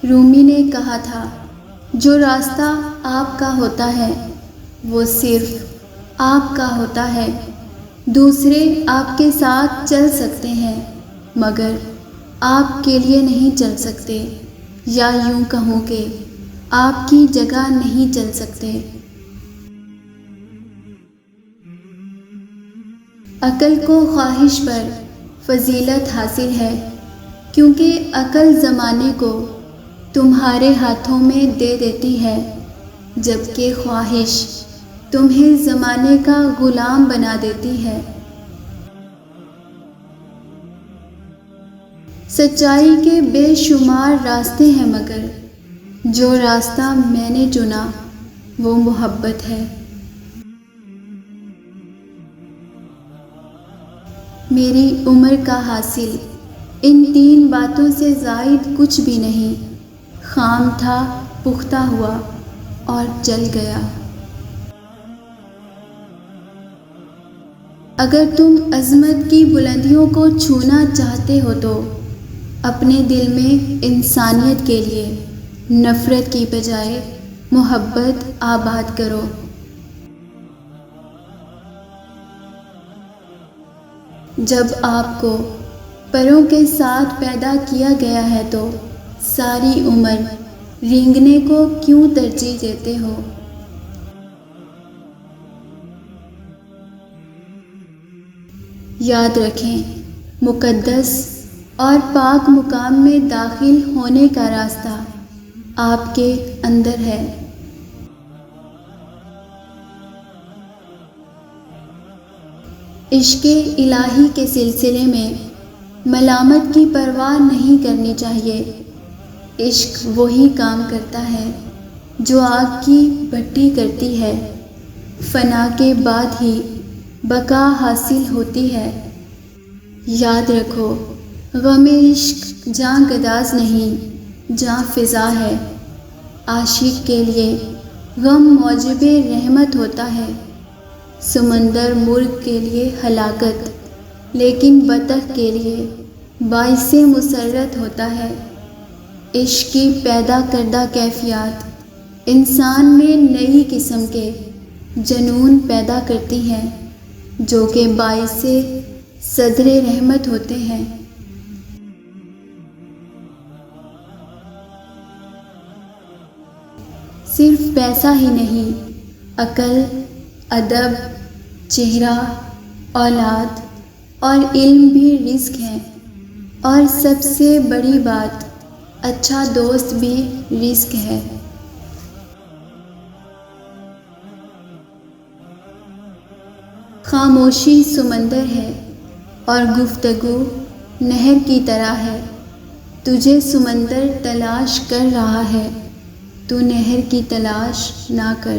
رومی نے کہا تھا، جو راستہ آپ کا ہوتا ہے وہ صرف آپ کا ہوتا ہے۔ دوسرے آپ کے ساتھ چل سکتے ہیں مگر آپ کے لیے نہیں چل سکتے، یا یوں کہوں کہ آپ کی جگہ نہیں چل سکتے۔ عقل کو خواہش پر فضیلت حاصل ہے، کیونکہ عقل زمانے کو تمہارے ہاتھوں میں دے دیتی ہے، جبکہ خواہش تمہیں زمانے کا غلام بنا دیتی ہے۔ سچائی کے بے شمار راستے ہیں مگر جو راستہ میں نے چنا وہ محبت ہے۔ میری عمر کا حاصل ان 3 باتوں سے زائد کچھ بھی نہیں، خام تھا، پختہ ہوا اور جل گیا۔ اگر تم عظمت کی بلندیوں کو چھونا چاہتے ہو تو اپنے دل میں انسانیت کے لیے نفرت کی بجائے محبت آباد کرو۔ جب آپ کو پروں کے ساتھ پیدا کیا گیا ہے تو ساری عمر رینگنے کو کیوں ترجیح دیتے ہو؟ یاد رکھیں، مقدس اور پاک مقام میں داخل ہونے کا راستہ آپ کے اندر ہے۔ عشق الہی کے سلسلے میں ملامت کی پرواہ نہیں کرنی چاہیے۔ عشق وہی کام کرتا ہے جو آگ کی بھٹی کرتی ہے، فنا کے بعد ہی بقا حاصل ہوتی ہے۔ یاد رکھو، غم عشق جاں گداز نہیں، جاں فضا ہے۔ عاشق کے لیے غم موجب رحمت ہوتا ہے، سمندر مرغ کے لیے ہلاکت، لیکن بطخ کے لیے باعث مسرت ہوتا ہے۔ عشق کی پیدا کردہ کیفیات انسان میں نئی قسم کے جنون پیدا کرتی ہیں جو کہ باعث صدر رحمت ہوتے ہیں۔ صرف پیسہ ہی نہیں، عقل، ادب، چہرہ، اولاد اور علم بھی رزق ہیں، اور سب سے بڑی بات، اچھا دوست بھی رزق ہے۔ خاموشی سمندر ہے اور گفتگو نہر کی طرح ہے۔ تجھے سمندر تلاش کر رہا ہے، تو نہر کی تلاش نہ کر۔